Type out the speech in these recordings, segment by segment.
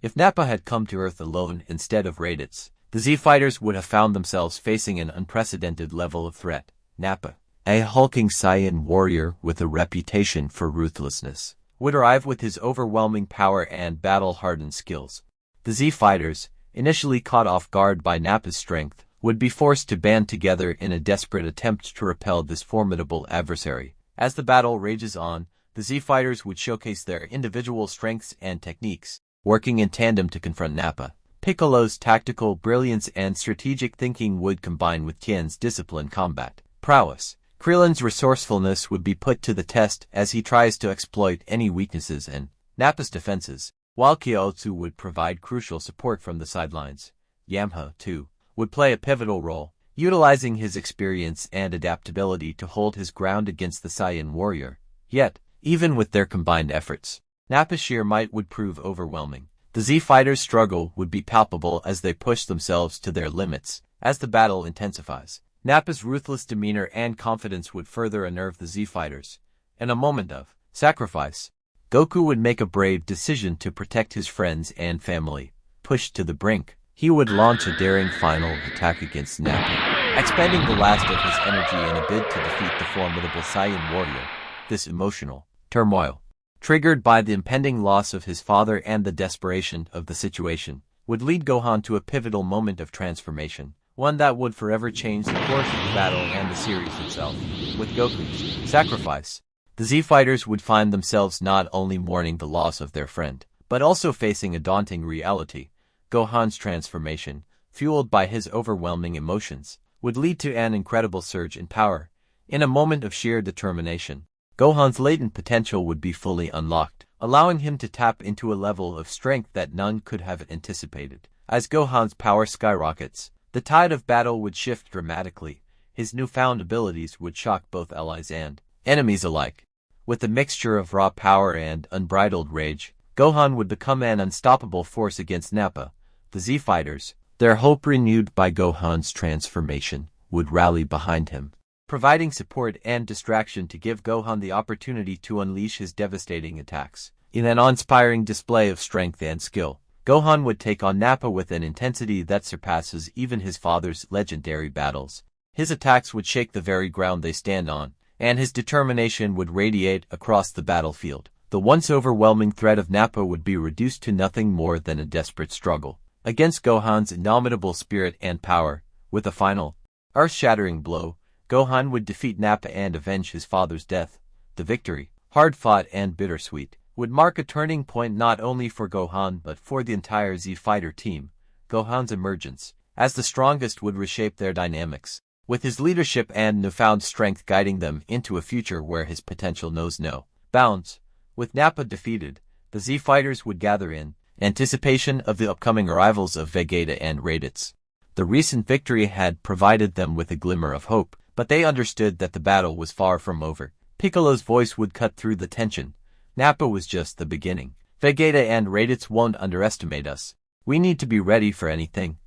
If Nappa had come to Earth alone instead of Raditz, the Z-Fighters would have found themselves facing an unprecedented level of threat. Nappa, a hulking Saiyan warrior with a reputation for ruthlessness, would arrive with his overwhelming power and battle-hardened skills. The Z-Fighters, initially caught off guard by Nappa's strength, would be forced to band together in a desperate attempt to repel this formidable adversary. As the battle rages on, the Z-Fighters would showcase their individual strengths and techniques, working in tandem to confront Nappa. Piccolo's tactical brilliance and strategic thinking would combine with Tien's disciplined combat prowess. Krillin's resourcefulness would be put to the test as he tries to exploit any weaknesses in Nappa's defenses, while Kyotsu would provide crucial support from the sidelines. Yamcha, too, would play a pivotal role, utilizing his experience and adaptability to hold his ground against the Saiyan warrior. Yet, even with their combined efforts, Nappa's sheer might would prove overwhelming. The Z-Fighters' struggle would be palpable as they push themselves to their limits. As the battle intensifies, Nappa's ruthless demeanor and confidence would further unnerve the Z-Fighters. In a moment of sacrifice, Goku would make a brave decision to protect his friends and family. Pushed to the brink, he would launch a daring final attack against Nappa, expending the last of his energy in a bid to defeat the formidable Saiyan warrior. This emotional turmoil, triggered by the impending loss of his father and the desperation of the situation, would lead Gohan to a pivotal moment of transformation, one that would forever change the course of the battle and the series itself. With Goku's sacrifice, the Z-Fighters would find themselves not only mourning the loss of their friend, but also facing a daunting reality. Gohan's transformation, fueled by his overwhelming emotions, would lead to an incredible surge in power. In a moment of sheer determination, Gohan's latent potential would be fully unlocked, allowing him to tap into a level of strength that none could have anticipated. As Gohan's power skyrockets, the tide of battle would shift dramatically. His newfound abilities would shock both allies and enemies alike. With a mixture of raw power and unbridled rage, Gohan would become an unstoppable force against Nappa. The Z-Fighters, their hope renewed by Gohan's transformation, would rally behind him, providing support and distraction to give Gohan the opportunity to unleash his devastating attacks. In an awe-inspiring display of strength and skill, Gohan would take on Nappa with an intensity that surpasses even his father's legendary battles. His attacks would shake the very ground they stand on, and his determination would radiate across the battlefield. The once overwhelming threat of Nappa would be reduced to nothing more than a desperate struggle against Gohan's indomitable spirit and power. With a final, earth-shattering blow, Gohan would defeat Nappa and avenge his father's death. The victory, hard-fought and bittersweet, would mark a turning point not only for Gohan but for the entire Z-Fighter team. Gohan's emergence as the strongest would reshape their dynamics, with his leadership and newfound strength guiding them into a future where his potential knows no bounds. With Nappa defeated, the Z-Fighters would gather in anticipation of the upcoming arrivals of Vegeta and Raditz. The recent victory had provided them with a glimmer of hope, but they understood that the battle was far from over. Piccolo's voice would cut through the tension. Nappa was just the beginning. Vegeta and Raditz won't underestimate us. We need to be ready for anything.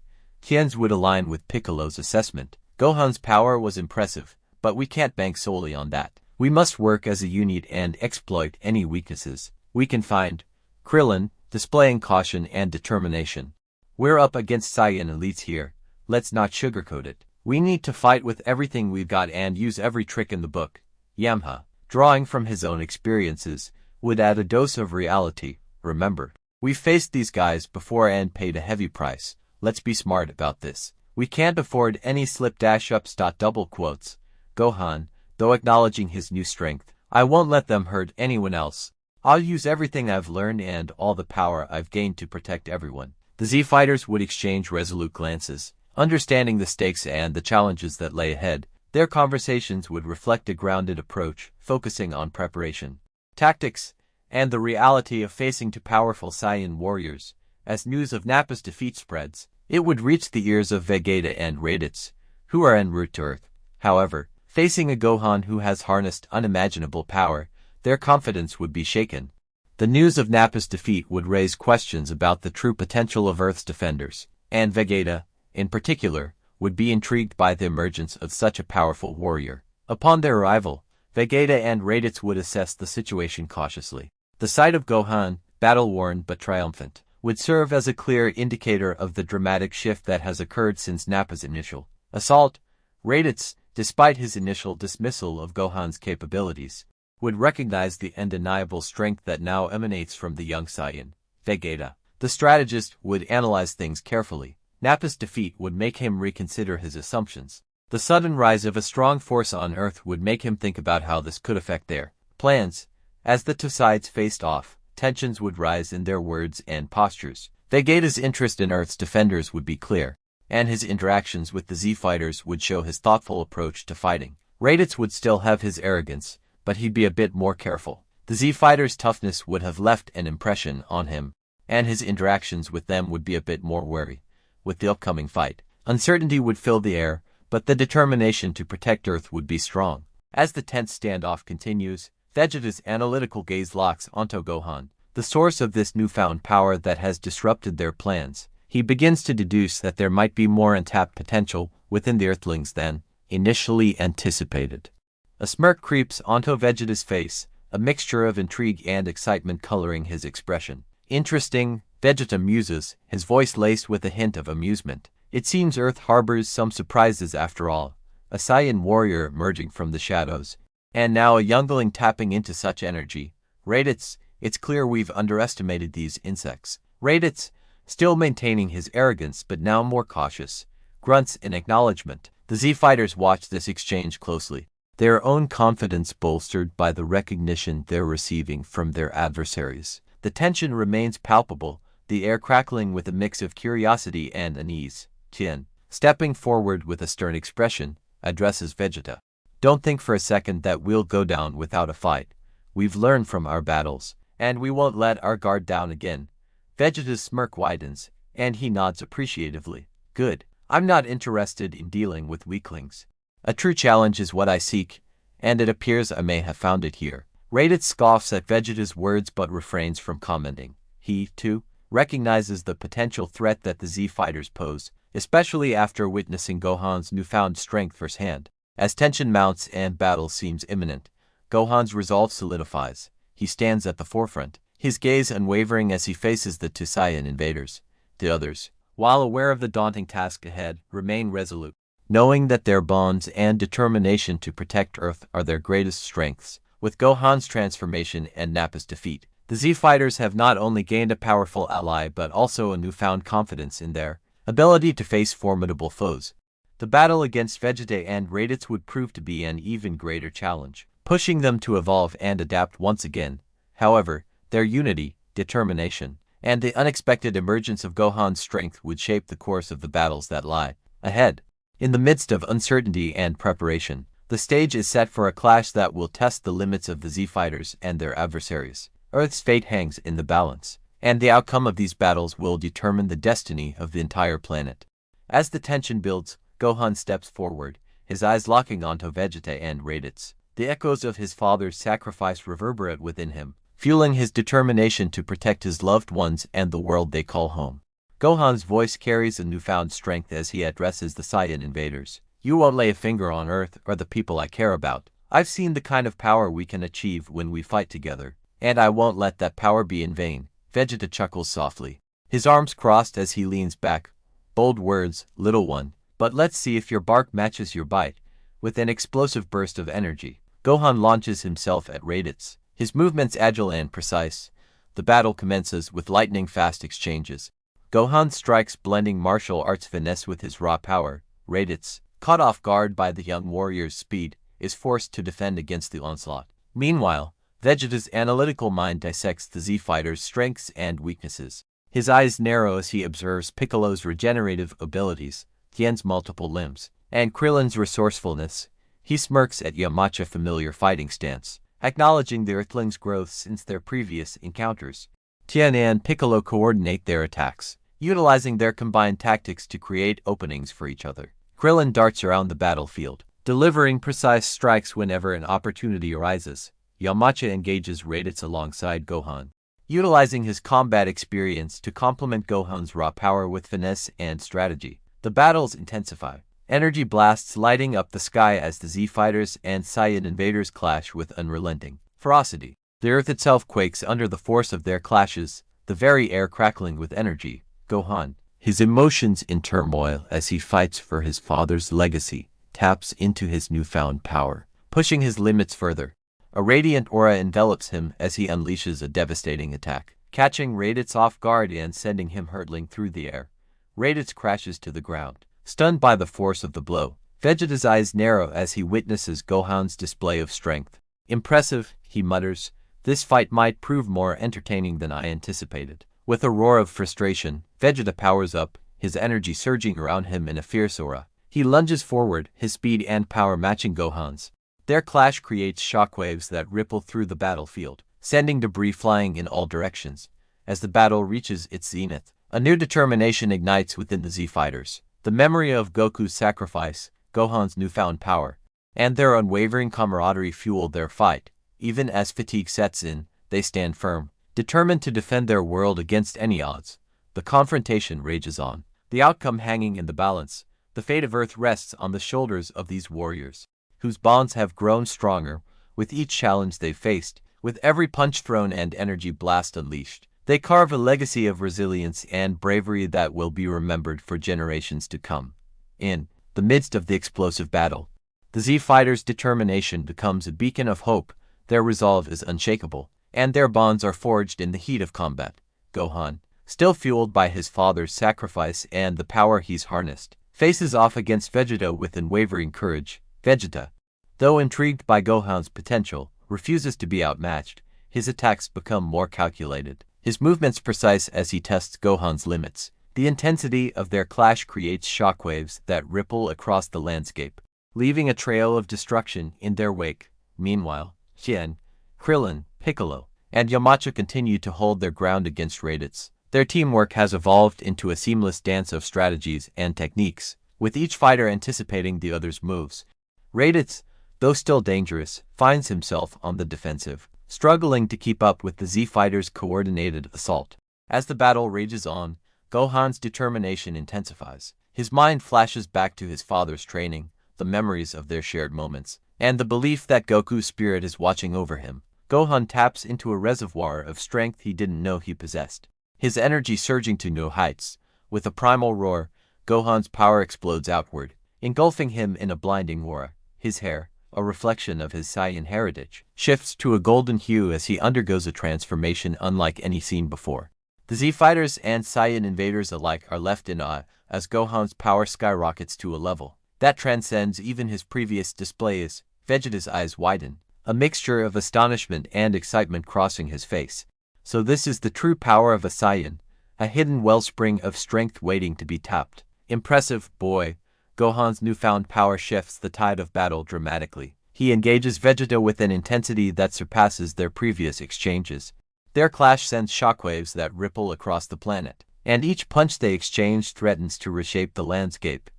Tien's would align with Piccolo's assessment. Gohan's power was impressive, but we can't bank solely on that. We must work as a unit and exploit any weaknesses we can find. Krillin, displaying caution and determination. We're up against Saiyan elites here. Let's not sugarcoat it. We need to fight with everything we've got and use every trick in the book. Yamcha, drawing from his own experiences, would add a dose of reality. Remember, we've faced these guys before and paid a heavy price. Let's be smart about this. We can't afford any slip-ups. Double quotes. Gohan, though acknowledging his new strength, I won't let them hurt anyone else. I'll use everything I've learned and all the power I've gained to protect everyone. The Z-Fighters would exchange resolute glances, understanding the stakes and the challenges that lay ahead. Their conversations would reflect a grounded approach, focusing on preparation, tactics, and the reality of facing two powerful Saiyan warriors. As news of Nappa's defeat spreads, it would reach the ears of Vegeta and Raditz, who are en route to Earth. However, facing a Gohan who has harnessed unimaginable power, their confidence would be shaken. The news of Nappa's defeat would raise questions about the true potential of Earth's defenders, and Vegeta, in particular, would be intrigued by the emergence of such a powerful warrior. Upon their arrival, Vegeta and Raditz would assess the situation cautiously. The sight of Gohan, battle-worn but triumphant, would serve as a clear indicator of the dramatic shift that has occurred since Nappa's initial assault. Raditz, despite his initial dismissal of Gohan's capabilities, would recognize the undeniable strength that now emanates from the young Saiyan, Vegeta. The strategist would analyze things carefully. Nappa's defeat would make him reconsider his assumptions. The sudden rise of a strong force on Earth would make him think about how this could affect their plans. As the two sides faced off, tensions would rise in their words and postures. Vegeta's interest in Earth's defenders would be clear, and his interactions with the Z-fighters would show his thoughtful approach to fighting. Raditz would still have his arrogance, but he'd be a bit more careful. The Z-fighters' toughness would have left an impression on him, and his interactions with them would be a bit more wary. With the upcoming fight, uncertainty would fill the air, but the determination to protect Earth would be strong. As the tense standoff continues, Vegeta's analytical gaze locks onto Gohan, the source of this newfound power that has disrupted their plans. He begins to deduce that there might be more untapped potential within the Earthlings than initially anticipated. A smirk creeps onto Vegeta's face, a mixture of intrigue and excitement coloring his expression. Interesting, Vegeta muses, his voice laced with a hint of amusement. It seems Earth harbors some surprises after all. A Saiyan warrior emerging from the shadows, and now a youngling tapping into such energy. Raditz, it's clear we've underestimated these insects. Raditz, still maintaining his arrogance but now more cautious, grunts in acknowledgement. The Z-fighters watch this exchange closely, their own confidence bolstered by the recognition they're receiving from their adversaries. The tension remains palpable, the air crackling with a mix of curiosity and unease. Tien, stepping forward with a stern expression, addresses Vegeta. Don't think for a second that we'll go down without a fight. We've learned from our battles, and we won't let our guard down again. Vegeta's smirk widens, and he nods appreciatively. Good. I'm not interested in dealing with weaklings. A true challenge is what I seek, and it appears I may have found it here. Raditz scoffs at Vegeta's words but refrains from commenting. He, too, recognizes the potential threat that the Z-fighters pose, especially after witnessing Gohan's newfound strength firsthand. As tension mounts and battle seems imminent, Gohan's resolve solidifies. He stands at the forefront, his gaze unwavering as he faces the two Saiyan invaders. The others, while aware of the daunting task ahead, remain resolute, knowing that their bonds and determination to protect Earth are their greatest strengths. With Gohan's transformation and Nappa's defeat, the Z-fighters have not only gained a powerful ally but also a newfound confidence in their ability to face formidable foes. The battle against Vegeta and Raditz would prove to be an even greater challenge, pushing them to evolve and adapt once again. However, their unity, determination, and the unexpected emergence of Gohan's strength would shape the course of the battles that lie ahead. In the midst of uncertainty and preparation, the stage is set for a clash that will test the limits of the Z-fighters and their adversaries. Earth's fate hangs in the balance, and the outcome of these battles will determine the destiny of the entire planet. As the tension builds, Gohan steps forward, his eyes locking onto Vegeta and Raditz. The echoes of his father's sacrifice reverberate within him, fueling his determination to protect his loved ones and the world they call home. Gohan's voice carries a newfound strength as he addresses the Saiyan invaders. You won't lay a finger on Earth or the people I care about. I've seen the kind of power we can achieve when we fight together, and I won't let that power be in vain. Vegeta chuckles softly, his arms crossed as he leans back. Bold words, little one, but let's see if your bark matches your bite. With an explosive burst of energy, Gohan launches himself at Raditz, his movements agile and precise. The battle commences with lightning-fast exchanges. Gohan strikes blending martial arts finesse with his raw power. Raditz, caught off guard by the young warrior's speed, is forced to defend against the onslaught. Meanwhile, Vegeta's analytical mind dissects the Z-fighter's strengths and weaknesses. His eyes narrow as he observes Piccolo's regenerative abilities, Tien's multiple limbs, and Krillin's resourcefulness. He smirks at Yamcha's familiar fighting stance, acknowledging the Earthlings' growth since their previous encounters. Tien and Piccolo coordinate their attacks, utilizing their combined tactics to create openings for each other. Krillin darts around the battlefield, delivering precise strikes whenever an opportunity arises. Yamcha engages Raditz alongside Gohan, utilizing his combat experience to complement Gohan's raw power with finesse and strategy. The battles intensify, energy blasts lighting up the sky as the Z-fighters and Saiyan invaders clash with unrelenting ferocity. The Earth itself quakes under the force of their clashes, the very air crackling with energy. Gohan, his emotions in turmoil as he fights for his father's legacy, taps into his newfound power, pushing his limits further. A radiant aura envelops him as he unleashes a devastating attack, catching Raditz off guard and sending him hurtling through the air. Raditz crashes to the ground, stunned by the force of the blow. Vegeta's eyes narrow as he witnesses Gohan's display of strength. Impressive, he mutters. This fight might prove more entertaining than I anticipated. With a roar of frustration, Vegeta powers up, his energy surging around him in a fierce aura. He lunges forward, his speed and power matching Gohan's. Their clash creates shockwaves that ripple through the battlefield, sending debris flying in all directions. As the battle reaches its zenith, a new determination ignites within the Z fighters. The memory of Goku's sacrifice, Gohan's newfound power, and their unwavering camaraderie fuel their fight. Even as fatigue sets in, they stand firm, determined to defend their world against any odds. The confrontation rages on, the outcome hanging in the balance. The fate of Earth rests on the shoulders of these warriors, whose bonds have grown stronger with each challenge they've faced. With every punch thrown and energy blast unleashed, they carve a legacy of resilience and bravery that will be remembered for generations to come. In the midst of the explosive battle, the Z fighters' determination becomes a beacon of hope. Their resolve is unshakable, and their bonds are forged in the heat of combat. Gohan, still fueled by his father's sacrifice and the power he's harnessed, faces off against Vegeta with unwavering courage. Vegeta, though intrigued by Gohan's potential, refuses to be outmatched. His attacks become more calculated, his movements precise as he tests Gohan's limits. The intensity of their clash creates shockwaves that ripple across the landscape, leaving a trail of destruction in their wake. Meanwhile, Saiyan, Krillin, Piccolo, and Yamcha continue to hold their ground against Raditz. Their teamwork has evolved into a seamless dance of strategies and techniques, with each fighter anticipating the other's moves. Raditz, though still dangerous, finds himself on the defensive, struggling to keep up with the Z fighters' coordinated assault. As the battle rages on, Gohan's determination intensifies. His mind flashes back to his father's training, the memories of their shared moments, and the belief that Goku's spirit is watching over him. Gohan taps into a reservoir of strength he didn't know he possessed, his energy surging to new heights. With a primal roar, Gohan's power explodes outward, engulfing him in a blinding aura. His hair, a reflection of his Saiyan heritage, shifts to a golden hue as he undergoes a transformation unlike any seen before. The Z fighters and Saiyan invaders alike are left in awe as Gohan's power skyrockets to a level that transcends even his previous displays. Vegeta's eyes widen, a mixture of astonishment and excitement crossing his face. So this is the true power of a Saiyan, a hidden wellspring of strength waiting to be tapped. Impressive, boy. Gohan's newfound power shifts the tide of battle dramatically. He engages Vegeta with an intensity that surpasses their previous exchanges. Their clash sends shockwaves that ripple across the planet, and each punch they exchange threatens to reshape the landscape.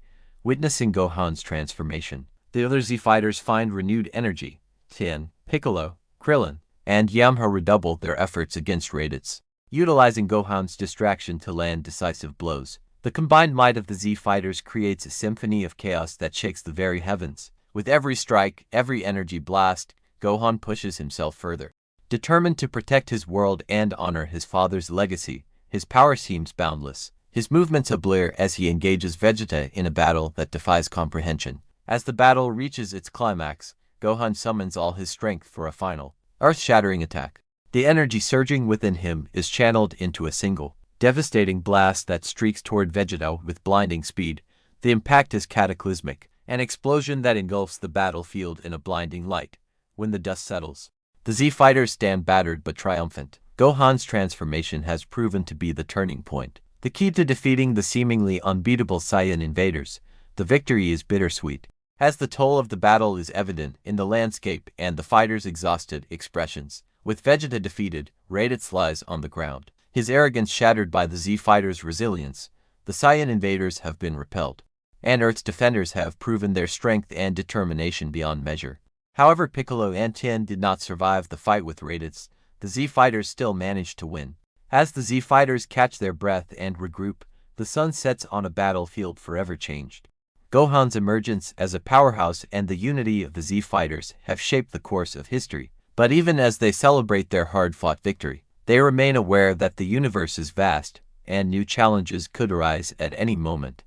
Witnessing Gohan's transformation, the other Z fighters find renewed energy. Saiyan, Piccolo, Krillin, and Yamcha redouble their efforts against Raditz, utilizing Gohan's distraction to land decisive blows. The combined might of the Z fighters creates a symphony of chaos that shakes the very heavens. With every strike, every energy blast, Gohan pushes himself further. Determined to protect his world and honor his father's legacy, his power seems boundless. His movements a blur as he engages Vegeta in a battle that defies comprehension. As the battle reaches its climax, Gohan summons all his strength for a final, earth-shattering attack. The energy surging within him is channeled into a single, devastating blast that streaks toward Vegeta with blinding speed. The impact is cataclysmic, an explosion that engulfs the battlefield in a blinding light. When the dust settles, the Z fighters stand battered but triumphant. Gohan's transformation has proven to be the turning point, the key to defeating the seemingly unbeatable Saiyan invaders. The victory is bittersweet, as the toll of the battle is evident in the landscape and the fighters' exhausted expressions. With Vegeta defeated, Raditz lies on the ground, his arrogance shattered by the Z fighters' resilience. The Saiyan invaders have been repelled, and Earth's defenders have proven their strength and determination beyond measure. However, Piccolo and Tien did not survive the fight with Raditz. The Z fighters still managed to win. As the Z fighters catch their breath and regroup, the sun sets on a battlefield forever changed. Gohan's emergence as a powerhouse and the unity of the Z fighters have shaped the course of history. But even as they celebrate their hard-fought victory, They remain aware that the universe is vast, and new challenges could arise at any moment.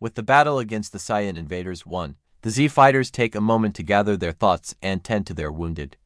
With the battle against the Saiyan invaders won, the Z fighters take a moment to gather their thoughts and tend to their wounded.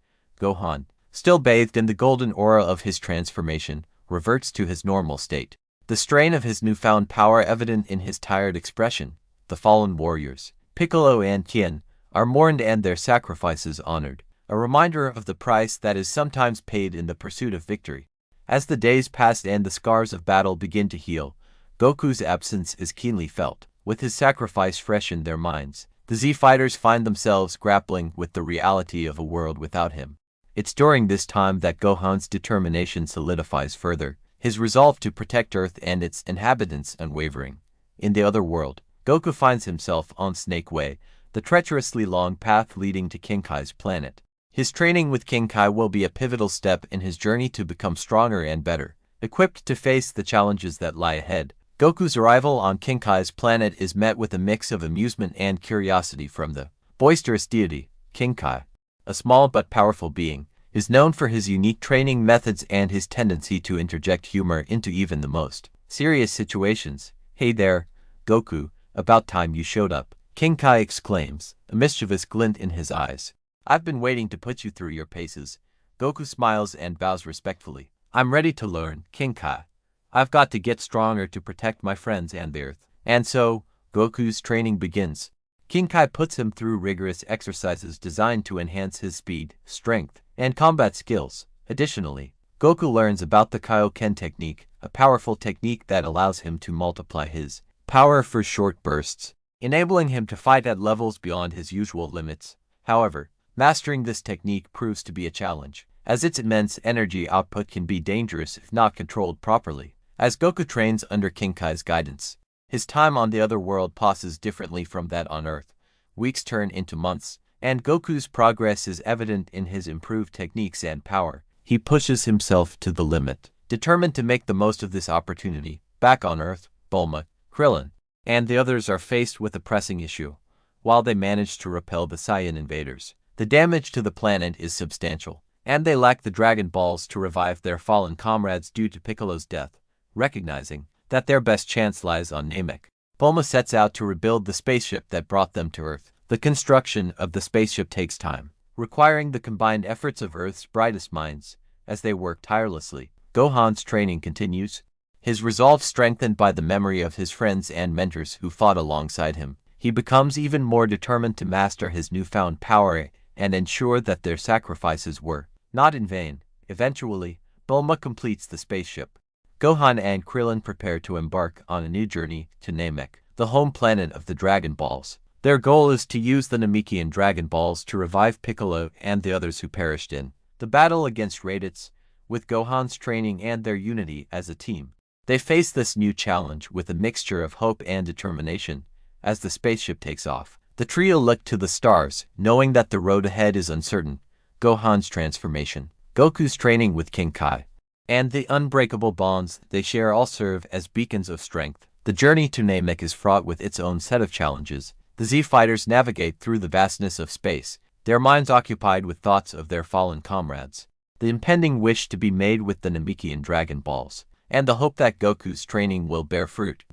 Gohan, still bathed in the golden aura of his transformation, reverts to his normal state. The strain of his newfound power evident in his tired expression. The fallen warriors, Piccolo and Tien, are mourned and their sacrifices honored, a reminder of the price that is sometimes paid in the pursuit of victory. As the days pass and the scars of battle begin to heal, Goku's absence is keenly felt. With his sacrifice fresh in their minds, the Z fighters find themselves grappling with the reality of a world without him. It's during this time that Gohan's determination solidifies further, his resolve to protect Earth and its inhabitants unwavering. In the other world, Goku finds himself on Snake Way, the treacherously long path leading to King Kai's planet. His training with King Kai will be a pivotal step in his journey to become stronger and better, equipped to face the challenges that lie ahead. Goku's arrival on King Kai's planet is met with a mix of amusement and curiosity from the boisterous deity. King Kai, a small but powerful being, is known for his unique training methods and his tendency to interject humor into even the most serious situations. "Hey there, Goku, about time you showed up," King Kai exclaims, a mischievous glint in his eyes. "I've been waiting to put you through your paces." Goku smiles and bows respectfully. "I'm ready to learn, King Kai. I've got to get stronger to protect my friends and the Earth." And so, Goku's training begins. King Kai puts him through rigorous exercises designed to enhance his speed, strength, and combat skills. Additionally, Goku learns about the Kaioken technique, a powerful technique that allows him to multiply his power for short bursts, enabling him to fight at levels beyond his usual limits. However, mastering this technique proves to be a challenge, as its immense energy output can be dangerous if not controlled properly. As Goku trains under King Kai's guidance, his time on the other world passes differently from that on Earth. Weeks turn into months, and Goku's progress is evident in his improved techniques and power. He pushes himself to the limit, determined to make the most of this opportunity. Back on Earth, Bulma, Krillin, and the others are faced with a pressing issue. While they manage to repel the Saiyan invaders, the damage to the planet is substantial, and they lack the Dragon Balls to revive their fallen comrades due to Piccolo's death. Recognizing that their best chance lies on Namek, Bulma sets out to rebuild the spaceship that brought them to Earth. The construction of the spaceship takes time, requiring the combined efforts of Earth's brightest minds. As they work tirelessly, Gohan's training continues, his resolve strengthened by the memory of his friends and mentors who fought alongside him. He becomes even more determined to master his newfound power and ensure that their sacrifices were not in vain. Eventually, Bulma completes the spaceship. Gohan and Krillin prepare to embark on a new journey to Namek, the home planet of the Dragon Balls. Their goal is to use the Namekian Dragon Balls to revive Piccolo and the others who perished in the battle against Raditz. With Gohan's training and their unity as a team, they face this new challenge with a mixture of hope and determination. As the spaceship takes off, the trio look to the stars, knowing that the road ahead is uncertain. Gohan's transformation, Goku's training with King Kai, and the unbreakable bonds they share all serve as beacons of strength. The journey to Namek is fraught with its own set of challenges. The Z fighters navigate through the vastness of space, their minds occupied with thoughts of their fallen comrades, the impending wish to be made with the Namekian Dragon Balls, and the hope that Goku's training will bear fruit.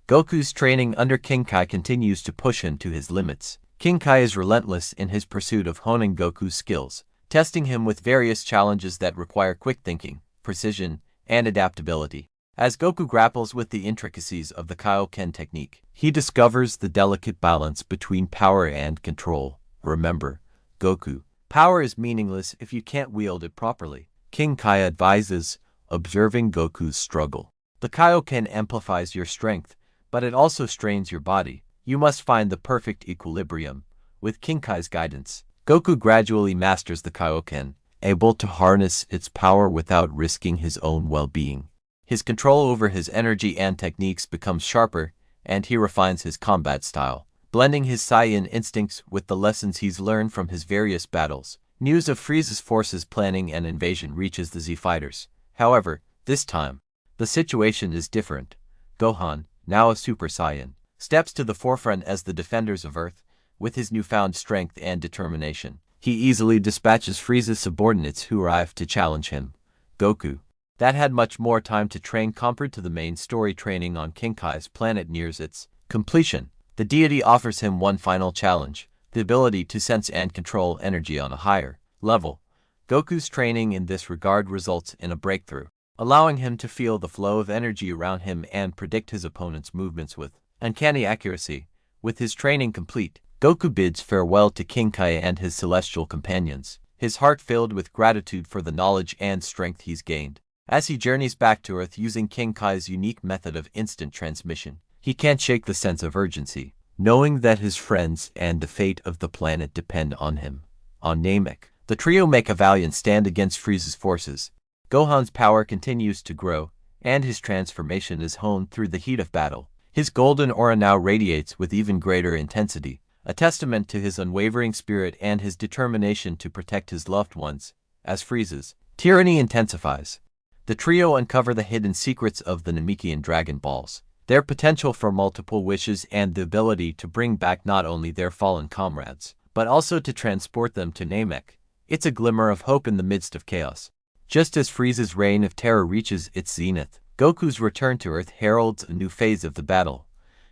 Goku's training under King Kai continues to push him to his limits. King Kai is relentless in his pursuit of honing Goku's skills, testing him with various challenges that require quick thinking, precision, and adaptability. As Goku grapples with the intricacies of the Kaioken technique, he discovers the delicate balance between power and control. Remember, Goku, power is meaningless if you can't wield it properly, King Kai advises, observing Goku's struggle. The Kaioken amplifies your strength, but it also strains your body. You must find the perfect equilibrium. With King Kai's guidance, Goku gradually masters the Kaioken, able to harness its power without risking his own well-being. His control over his energy and techniques becomes sharper, and he refines his combat style, blending his Saiyan instincts with the lessons he's learned from his various battles. News of Frieza's forces planning an invasion reaches the Z fighters. However, this time, the situation is different. Gohan, now a Super Saiyan, steps to the forefront as the defenders of Earth. With his newfound strength and determination, he easily dispatches Frieza's subordinates who arrive to challenge him. Goku, that had much more time to train compared to the main story training on King Kai's planet nears its completion. The deity offers him one final challenge, the ability to sense and control energy on a higher level. Goku's training in this regard results in a breakthrough, allowing him to feel the flow of energy around him and predict his opponent's movements with uncanny accuracy. With his training complete, Goku bids farewell to King Kai and his celestial companions, his heart filled with gratitude for the knowledge and strength he's gained. As he journeys back to Earth using King Kai's unique method of instant transmission, he can't shake the sense of urgency, knowing that his friends and the fate of the planet depend on him. On Namek, the trio make a valiant stand against Frieza's forces. Gohan's power continues to grow, and his transformation is honed through the heat of battle. His golden aura now radiates with even greater intensity, a testament to his unwavering spirit and his determination to protect his loved ones. As Frieza's tyranny intensifies, the trio uncover the hidden secrets of the Namekian Dragon Balls, their potential for multiple wishes and the ability to bring back not only their fallen comrades, but also to transport them to Namek. It's a glimmer of hope in the midst of chaos. Just as Frieza's reign of terror reaches its zenith, Goku's return to Earth heralds a new phase of the battle.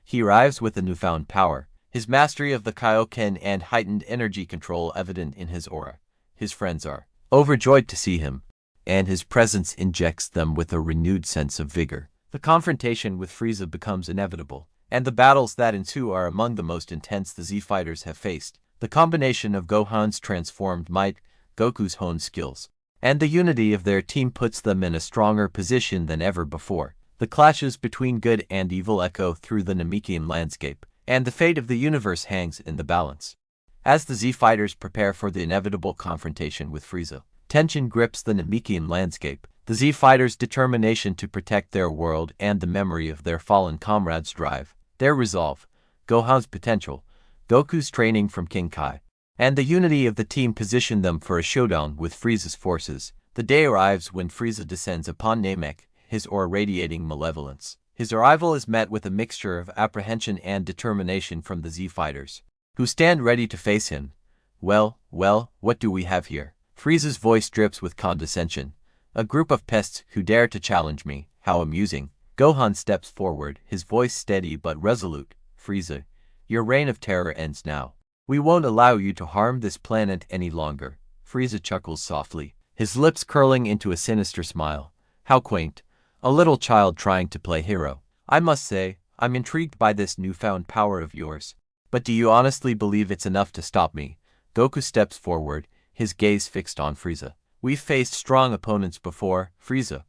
He arrives with a newfound power, his mastery of the Kaioken and heightened energy control evident in his aura. His friends are overjoyed to see him, and his presence injects them with a renewed sense of vigor. The confrontation with Frieza becomes inevitable, and the battles that ensue are among the most intense the Z fighters have faced. The combination of Gohan's transformed might, Goku's honed skills, and the unity of their team puts them in a stronger position than ever before. The clashes between good and evil echo through the Namekian landscape, and the fate of the universe hangs in the balance. As the Z fighters prepare for the inevitable confrontation with Frieza, tension grips the Namekian landscape. The Z fighters' determination to protect their world and the memory of their fallen comrades drive their resolve. Gohan's potential, Goku's training from King Kai, and the unity of the team position them for a showdown with Frieza's forces. The day arrives when Frieza descends upon Namek, his aura radiating malevolence. His arrival is met with a mixture of apprehension and determination from the Z fighters, who stand ready to face him. Well, what do we have here? Frieza's voice drips with condescension. A group of pests who dare to challenge me, how amusing. Gohan steps forward, his voice steady but resolute. Frieza, your reign of terror ends now. We won't allow you to harm this planet any longer. Frieza chuckles softly, his lips curling into a sinister smile. How quaint. A little child trying to play hero. I must say, I'm intrigued by this newfound power of yours. But do you honestly believe it's enough to stop me? Goku steps forward, his gaze fixed on Frieza. We've faced strong opponents before, Frieza.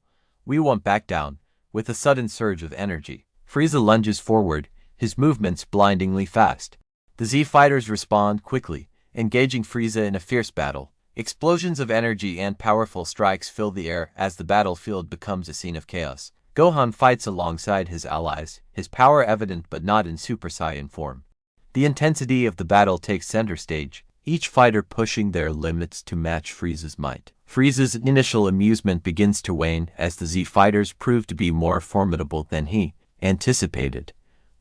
We won't back down. With a sudden surge of energy, Frieza lunges forward, his movements blindingly fast. The Z fighters respond quickly, engaging Frieza in a fierce battle. Explosions of energy and powerful strikes fill the air as the battlefield becomes a scene of chaos. Gohan fights alongside his allies, his power evident but not in Super Saiyan form. The intensity of the battle takes center stage, each fighter pushing their limits to match Frieza's might. Frieza's initial amusement begins to wane as the Z fighters prove to be more formidable than he anticipated.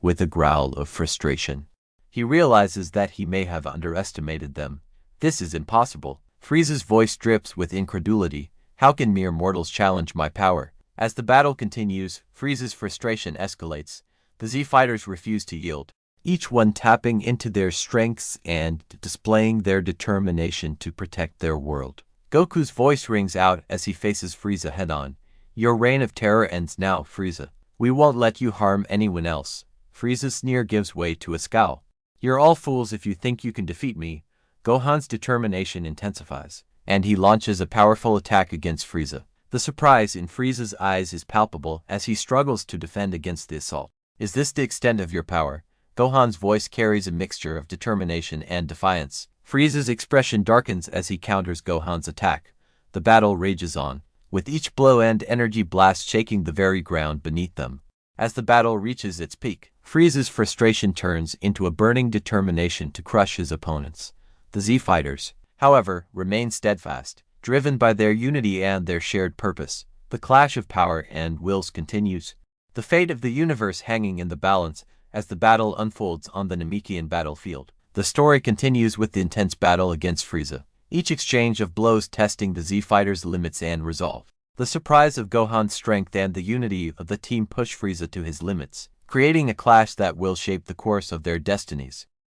With a growl of frustration, he realizes that he may have underestimated them. This is impossible. Frieza's voice drips with incredulity. How can mere mortals challenge my power? As the battle continues, Frieza's frustration escalates. The Z fighters refuse to yield, each one tapping into their strengths and displaying their determination to protect their world. Goku's voice rings out as he faces Frieza head-on. Your reign of terror ends now, Frieza. We won't let you harm anyone else. Frieza's sneer gives way to a scowl. You're all fools if you think you can defeat me. Gohan's determination intensifies, and he launches a powerful attack against Frieza. The surprise in Frieza's eyes is palpable as he struggles to defend against the assault. Is this the extent of your power? Gohan's voice carries a mixture of determination and defiance. Frieza's expression darkens as he counters Gohan's attack. The battle rages on, with each blow and energy blast shaking the very ground beneath them. As the battle reaches its peak, Frieza's frustration turns into a burning determination to crush his opponents. The Z fighters, however, remain steadfast, driven by their unity and their shared purpose. The clash of power and wills continues, the fate of the universe hanging in the balance as the battle unfolds on the Namekian battlefield. The story continues with the intense battle against Frieza, each exchange of blows testing the Z fighters' limits and resolve. The surprise of Gohan's strength and the unity of the team push Frieza to his limits, creating a clash that will shape the course of their destinies.